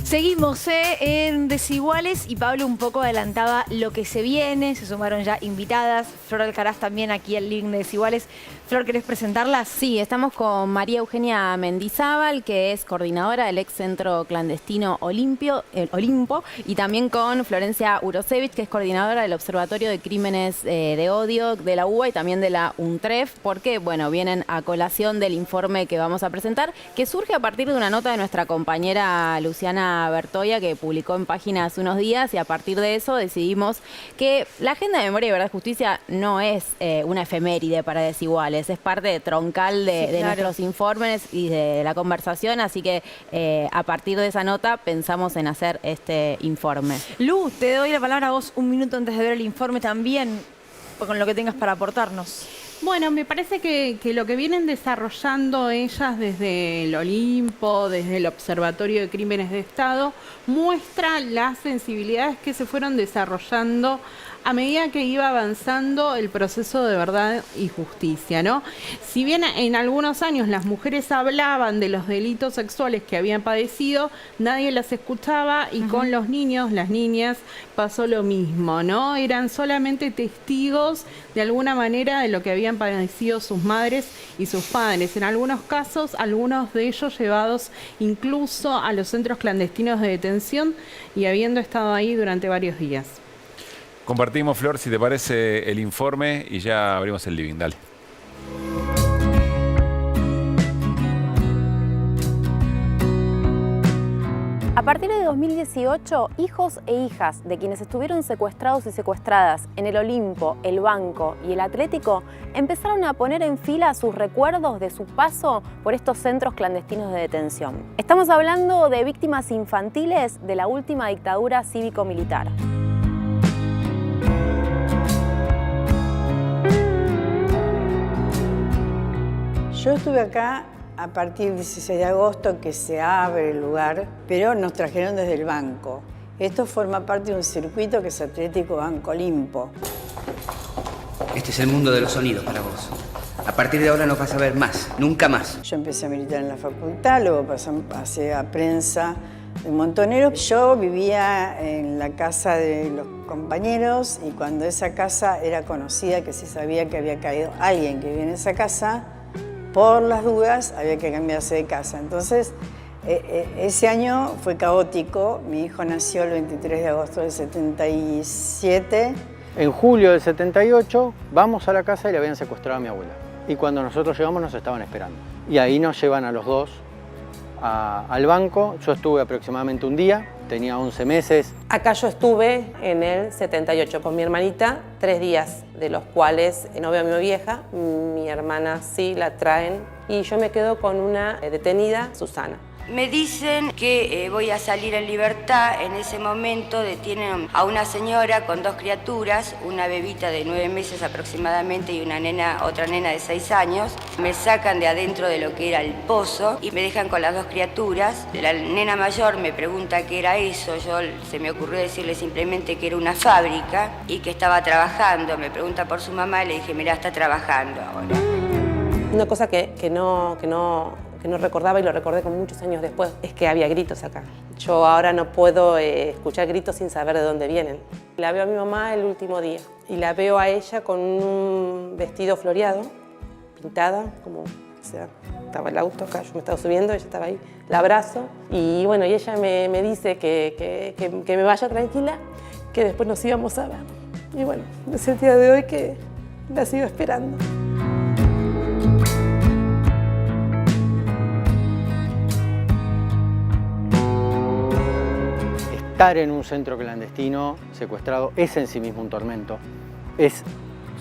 Seguimos en Desiguales y Pablo un poco adelantaba lo que se viene, se sumaron ya invitadas, Flor Alcaraz también aquí al link de Desiguales. Flor, ¿querés presentarlas? Sí, estamos con María Eugenia Mendizábal, que es coordinadora del ex centro clandestino Olimpo, y también con Florencia Urosevich, que es coordinadora del Observatorio de Crímenes de Odio de la UBA y también de la UNTREF, porque, bueno, vienen a colación del informe que vamos a presentar, que surge a partir de una nota de nuestra compañera Luciana Bertoya, que publicó en Página hace unos días, y a partir de eso decidimos que la Agenda de Memoria y Verdad y Justicia no es una efeméride para Desiguales, es parte troncal de nuestros informes y de la conversación, así que a partir de esa nota pensamos en hacer este informe. Lu, te doy la palabra a vos un minuto antes de ver el informe también, con lo que tengas para aportarnos. Bueno, me parece que lo que vienen desarrollando ellas desde el Olimpo, desde el Observatorio de Crímenes de Estado, muestra las sensibilidades que se fueron desarrollando a medida que iba avanzando el proceso de verdad y justicia, ¿no? Si bien en algunos años las mujeres hablaban de los delitos sexuales que habían padecido, nadie las escuchaba y con los niños, las niñas, pasó lo mismo, ¿no? Eran solamente testigos de alguna manera de lo que habían padecido sus madres y sus padres. En algunos casos, algunos de ellos llevados incluso a los centros clandestinos de detención y habiendo estado ahí durante varios días. Compartimos, Flor, si te parece, el informe y ya abrimos el living. Dale. A partir de 2018, hijos e hijas de quienes estuvieron secuestrados y secuestradas en el Olimpo, el Banco y el Atlético empezaron a poner en fila sus recuerdos de su paso por estos centros clandestinos de detención. Estamos hablando de víctimas infantiles de la última dictadura cívico-militar. Yo estuve acá a partir del 16 de agosto, que se abre el lugar, pero nos trajeron desde el banco. Esto forma parte de un circuito que es Atlético Banco Olimpo. Este es el mundo de los sonidos para vos. A partir de ahora no vas a ver más, nunca más. Yo empecé a militar en la facultad, luego pasé a prensa de Montonero. Yo vivía en la casa de los compañeros y cuando esa casa era conocida, que se sabía que había caído alguien que vivía en esa casa, por las dudas había que cambiarse de casa. Entonces, ese año fue caótico. Mi hijo nació el 23 de agosto del 77. En julio del 78 vamos a la casa y le habían secuestrado a mi abuela. Y cuando nosotros llegamos nos estaban esperando. Y ahí nos llevan a los dos al banco. Yo estuve aproximadamente un día, tenía 11 meses. Acá yo estuve en el 78 con mi hermanita, 3 días, de los cuales no veo a mi vieja, mi hermana sí la traen y yo me quedo con una detenida, Susana. Me dicen que voy a salir en libertad. En ese momento detienen a una señora con 2 criaturas, una bebita de 9 meses aproximadamente y otra nena de 6 años. Me sacan de adentro de lo que era el pozo y me dejan con las 2 criaturas. La nena mayor me pregunta qué era eso. Se me ocurrió decirle simplemente que era una fábrica y que estaba trabajando. Me pregunta por su mamá y le dije, mirá, está trabajando ahora. Una cosa que no recordaba y lo recordé con muchos años después, es que había gritos acá. Yo ahora no puedo escuchar gritos sin saber de dónde vienen. La veo a mi mamá el último día y la veo a ella con un vestido floreado, pintada, como, o sea, estaba el auto acá, yo me estaba subiendo, ella estaba ahí, la abrazo y bueno, y ella me dice que me vaya tranquila, que después nos íbamos a ver. Y bueno, es el día de hoy que la sigo esperando. Estar en un centro clandestino secuestrado es en sí mismo un tormento, es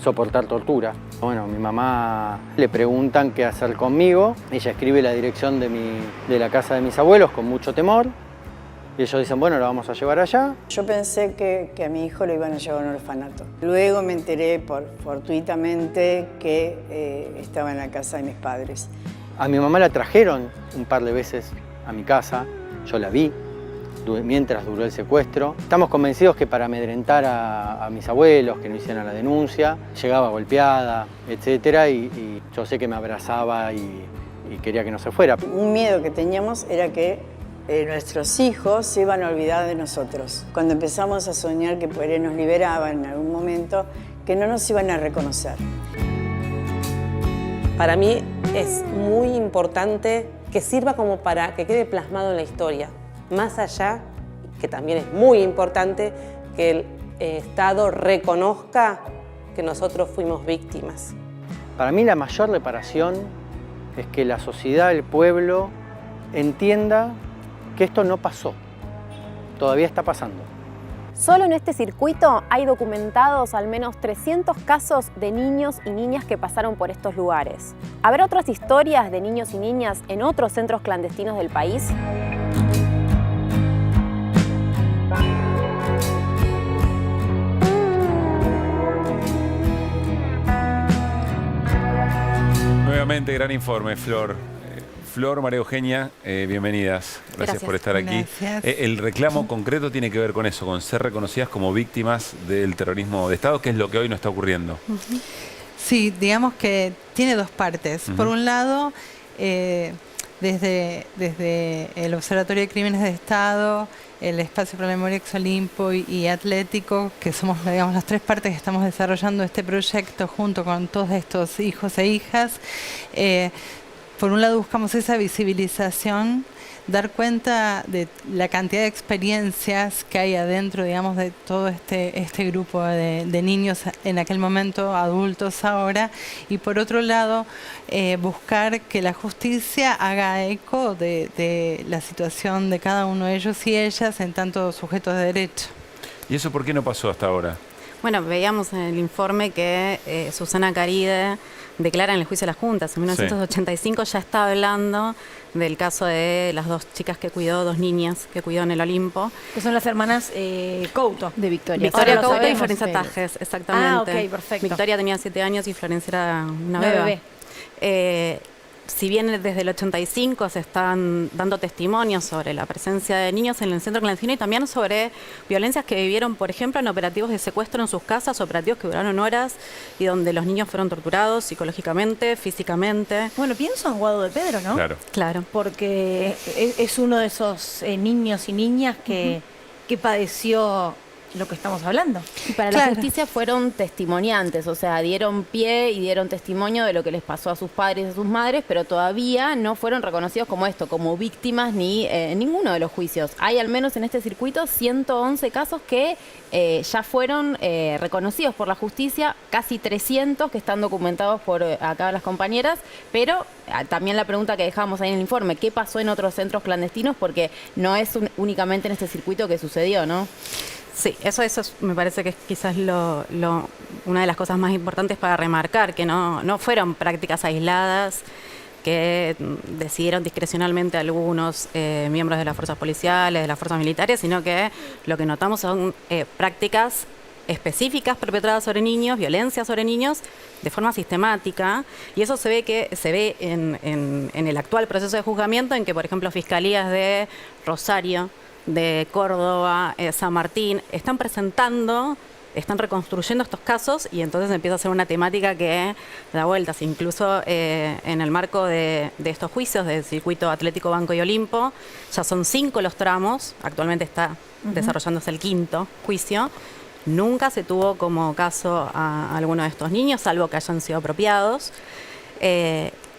soportar tortura. Bueno, mi mamá le preguntan qué hacer conmigo, ella escribe la dirección de la casa de mis abuelos con mucho temor y ellos dicen, bueno, lo vamos a llevar allá. Yo pensé que a mi hijo lo iban a llevar a un orfanato. Luego me enteré fortuitamente que estaba en la casa de mis padres. A mi mamá la trajeron un par de veces a mi casa, yo la vi mientras duró el secuestro. Estamos convencidos que para amedrentar a mis abuelos, que no hicieran la denuncia, llegaba golpeada, etcétera, y yo sé que me abrazaba y quería que no se fuera. Un miedo que teníamos era que nuestros hijos se iban a olvidar de nosotros. Cuando empezamos a soñar que por ahí nos liberaban en algún momento, que no nos iban a reconocer. Para mí es muy importante que sirva como para que quede plasmado en la historia. Más allá, que también es muy importante, que el Estado reconozca que nosotros fuimos víctimas. Para mí la mayor reparación es que la sociedad, el pueblo, entienda que esto no pasó, todavía está pasando. Solo en este circuito hay documentados al menos 300 casos de niños y niñas que pasaron por estos lugares. ¿Habrá otras historias de niños y niñas en otros centros clandestinos del país? Nuevamente, gran informe, Flor. Flor, María Eugenia, bienvenidas. Gracias por estar aquí. El reclamo concreto tiene que ver con eso, con ser reconocidas como víctimas del terrorismo de Estado, que es lo que hoy no está ocurriendo. Sí, digamos que tiene dos partes. Por un lado, desde el Observatorio de Crímenes de Estado, el Espacio para la Memoria Ex Olimpo y Atlético, que somos, digamos, las tres partes que estamos desarrollando este proyecto junto con todos estos hijos e hijas. Por un lado buscamos esa visibilización, dar cuenta de la cantidad de experiencias que hay adentro, digamos, de todo este grupo de niños en aquel momento, adultos ahora, y por otro lado buscar que la justicia haga eco de la situación de cada uno de ellos y ellas en tanto sujetos de derecho. ¿Y eso por qué no pasó hasta ahora? Bueno, veíamos en el informe que Susana Caride declara en el juicio de las juntas. En 1985 ya está hablando del caso de las dos chicas que cuidó, dos niñas que cuidó en el Olimpo. Que son las hermanas Couto. De Victoria. Victoria Couto y Florencia Tajes, exactamente. Ah, ok, perfecto. Victoria tenía 7 años y Florencia era una bebé. Si bien desde el 85 se están dando testimonios sobre la presencia de niños en el centro clandestino y también sobre violencias que vivieron, por ejemplo, en operativos de secuestro en sus casas, operativos que duraron horas y donde los niños fueron torturados psicológicamente, físicamente. Bueno, pienso en Guado de Pedro, ¿no? Claro. Porque es uno de esos niños y niñas que padeció lo que estamos hablando. Y para la justicia fueron testimoniantes, o sea, dieron pie y dieron testimonio de lo que les pasó a sus padres y a sus madres, pero todavía no fueron reconocidos como esto, como víctimas ni en ninguno de los juicios. Hay al menos en este circuito 111 casos que ya fueron reconocidos por la justicia, casi 300 que están documentados por acá las compañeras, pero también la pregunta que dejamos ahí en el informe, ¿qué pasó en otros centros clandestinos? Porque no es únicamente en este circuito que sucedió, ¿no? Sí, eso me parece que es quizás una de las cosas más importantes para remarcar, que no fueron prácticas aisladas que decidieron discrecionalmente algunos miembros de las fuerzas policiales, de las fuerzas militares, sino que lo que notamos son prácticas específicas perpetradas sobre niños, violencia sobre niños, de forma sistemática, y eso se ve en el actual proceso de juzgamiento, en que, por ejemplo, fiscalías de Rosario, de Córdoba, San Martín, están reconstruyendo estos casos y entonces empieza a ser una temática que da vueltas. Incluso en el marco de estos juicios del circuito Atlético, Banco y Olimpo, ya son 5 los tramos, actualmente está desarrollándose el 5º juicio. Nunca se tuvo como caso a alguno de estos niños, salvo que hayan sido apropiados.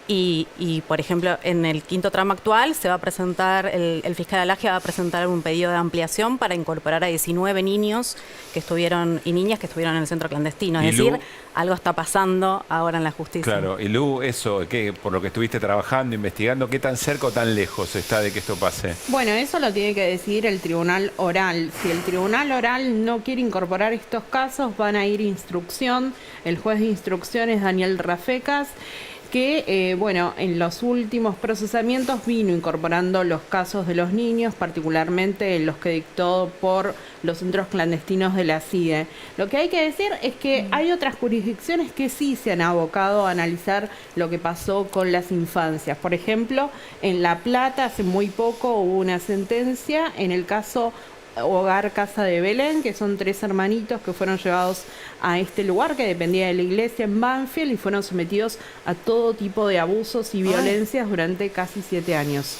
Y, por ejemplo, en el 5º tramo actual se va a presentar, el fiscal Alagia va a presentar un pedido de ampliación para incorporar a 19 niños y niñas que estuvieron en el centro clandestino. Es decir, algo está pasando ahora en la justicia. Claro, y Lu, eso, por lo que estuviste trabajando, investigando, ¿qué tan cerca o tan lejos está de que esto pase? Bueno, eso lo tiene que decidir el tribunal oral. Si el tribunal oral no quiere incorporar estos casos, van a ir a instrucción. El juez de instrucción es Daniel Rafecas, que, en los últimos procesamientos vino incorporando los casos de los niños, particularmente los que dictó por los centros clandestinos de la CIDE. Lo que hay que decir es que hay otras jurisdicciones que sí se han abocado a analizar lo que pasó con las infancias. Por ejemplo, en La Plata hace muy poco hubo una sentencia en el caso Hogar Casa de Belén, que son 3 hermanitos que fueron llevados a este lugar que dependía de la iglesia en Banfield y fueron sometidos a todo tipo de abusos y violencias durante casi 7 años.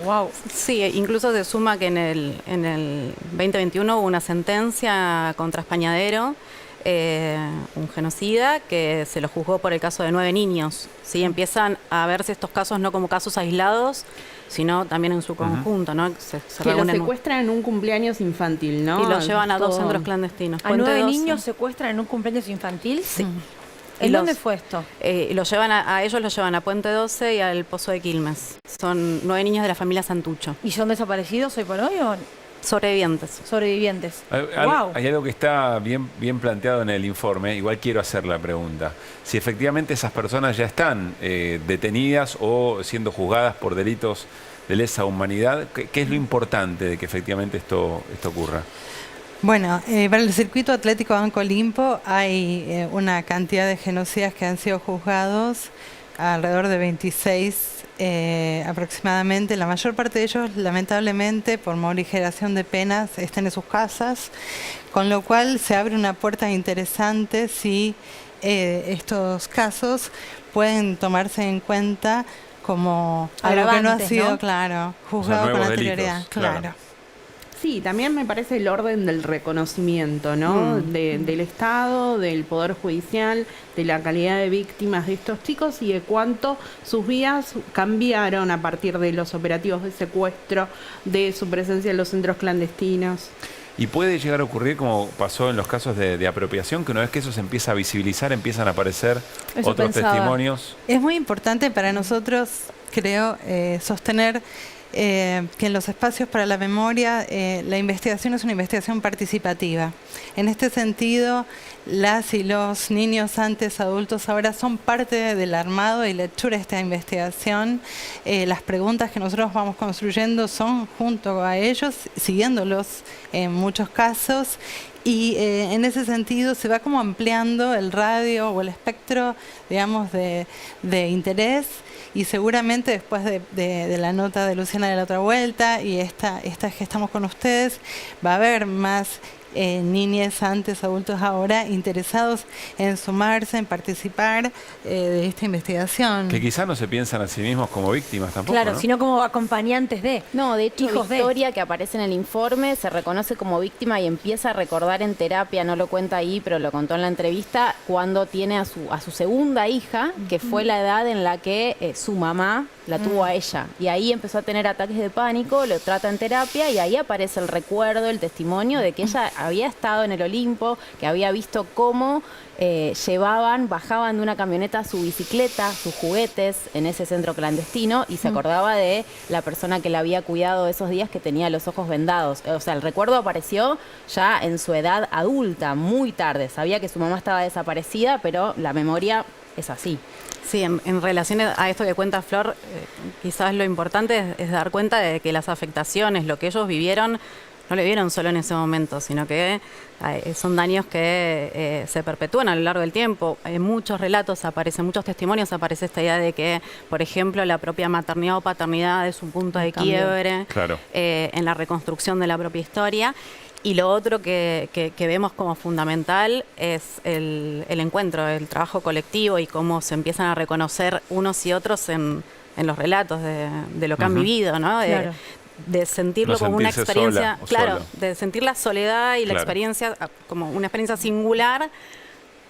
Wow. Sí, incluso se suma que en el 2021 hubo una sentencia contra Españadero, un genocida, que se lo juzgó por el caso de 9 niños. ¿Sí? Empiezan a verse estos casos no como casos aislados, sino también en su conjunto, ¿no? Se que lo reúnen secuestran en un cumpleaños infantil, ¿no? y lo llevan a 2 centros clandestinos. ¿A Puente 9 12. niños secuestran en un cumpleaños infantil? Sí. ¿En dónde fue esto? Los llevan a ellos los llevan a Puente 12 y al Pozo de Quilmes. Son 9 niños de la familia Santucho. ¿Y son desaparecidos hoy por hoy o sobrevivientes? Sobrevivientes. Wow. Hay algo que está bien planteado en el informe, igual quiero hacer la pregunta. Si efectivamente esas personas ya están detenidas o siendo juzgadas por delitos de lesa humanidad, ¿qué es lo importante de que efectivamente esto ocurra? Bueno, para el circuito atlético Banco Olimpo hay una cantidad de genocidas que han sido juzgados, alrededor de 26 aproximadamente. La mayor parte de ellos, lamentablemente, por morigeración de penas, están en sus casas, con lo cual se abre una puerta interesante si estos casos pueden tomarse en cuenta como algo que no ha sido, ¿no? Claro, juzgado, o sea, con anterioridad. Delitos, claro. Sí, también me parece el orden del reconocimiento, ¿no? Del Estado, del Poder Judicial, de la calidad de víctimas de estos chicos y de cuánto sus vidas cambiaron a partir de los operativos de secuestro, de su presencia en los centros clandestinos. Y puede llegar a ocurrir, como pasó en los casos de apropiación, que una vez que eso se empieza a visibilizar, empiezan a aparecer otros testimonios. Es muy importante para nosotros, creo, sostener que en los espacios para la memoria la investigación es una investigación participativa. En este sentido, las y los niños antes, adultos ahora son parte del armado y lectura de esta investigación. Las preguntas que nosotros vamos construyendo son junto a ellos, siguiéndolos en muchos casos. Y en ese sentido se va como ampliando el radio o el espectro, digamos, de interés. Y seguramente después de la nota de Luciana de la otra vuelta y esta que estamos con ustedes, va a haber más niñes antes, adultos ahora, interesados en sumarse, en participar de esta investigación. Que quizás no se piensan a sí mismos como víctimas tampoco, claro, ¿no? Sino como acompañantes de. No, de hecho, hijos Victoria, que aparece en el informe, se reconoce como víctima y empieza a recordar en terapia, no lo cuenta ahí, pero lo contó en la entrevista, cuando tiene a su segunda hija, que fue la edad en la que su mamá la tuvo a ella. Y ahí empezó a tener ataques de pánico, lo trata en terapia y ahí aparece el recuerdo, el testimonio de que ella había estado en el Olimpo, que había visto cómo bajaban de una camioneta su bicicleta, sus juguetes en ese centro clandestino y se acordaba de la persona que la había cuidado esos días que tenía los ojos vendados. O sea, el recuerdo apareció ya en su edad adulta, muy tarde. Sabía que su mamá estaba desaparecida, pero la memoria es así. Sí, en relación a esto que cuenta Flor, quizás lo importante es dar cuenta de que las afectaciones, lo que ellos vivieron, no lo vivieron solo en ese momento, sino que son daños que se perpetúan a lo largo del tiempo. En muchos relatos aparecen, muchos testimonios aparece esta idea de que, por ejemplo, la propia maternidad o paternidad es un punto de quiebre en la reconstrucción de la propia historia. Y lo otro que vemos como fundamental es el encuentro, el trabajo colectivo y cómo se empiezan a reconocer unos y otros en los relatos de lo que han vivido, ¿no? De sentirlo como una experiencia, de sentir la soledad y la experiencia como una experiencia singular,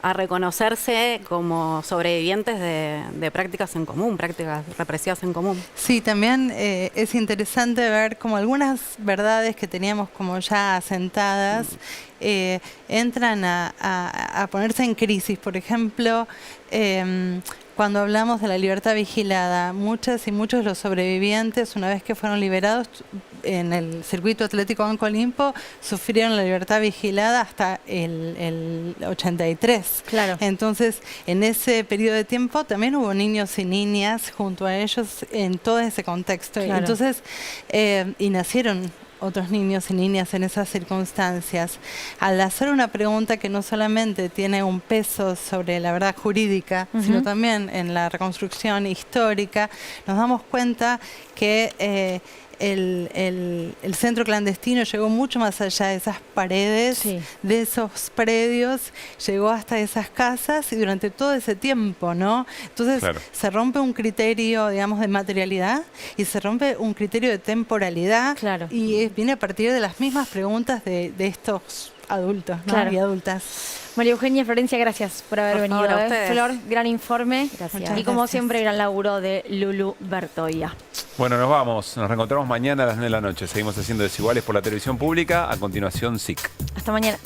a reconocerse como sobrevivientes de prácticas en común, prácticas represivas en común. Sí, también es interesante ver como algunas verdades que teníamos como ya asentadas entran a ponerse en crisis. Por ejemplo, cuando hablamos de la libertad vigilada, muchas y muchos de los sobrevivientes, una vez que fueron liberados en el circuito atlético Banco Olimpo, sufrieron la libertad vigilada hasta el 83. Claro. Entonces, en ese periodo de tiempo también hubo niños y niñas junto a ellos en todo ese contexto. Claro. Entonces, y nacieron otros niños y niñas en esas circunstancias. Al hacer una pregunta que no solamente tiene un peso sobre la verdad jurídica, sino también en la reconstrucción histórica, nos damos cuenta que el centro clandestino llegó mucho más allá de esas paredes, de esos predios, llegó hasta esas casas y durante todo ese tiempo, ¿no? Entonces se rompe un criterio, digamos, de materialidad y se rompe un criterio de temporalidad y viene a partir de las mismas preguntas de estos adultos, ¿no? Y adultas. María Eugenia, Florencia, gracias por haber venido. Flor, gran informe. Gracias. Y como siempre, gran laburo de Lulu Bertoia. Bueno, nos vamos. Nos reencontramos mañana a las 9 de la noche. Seguimos haciendo Desiguales por la televisión pública. A continuación, SIC. Hasta mañana.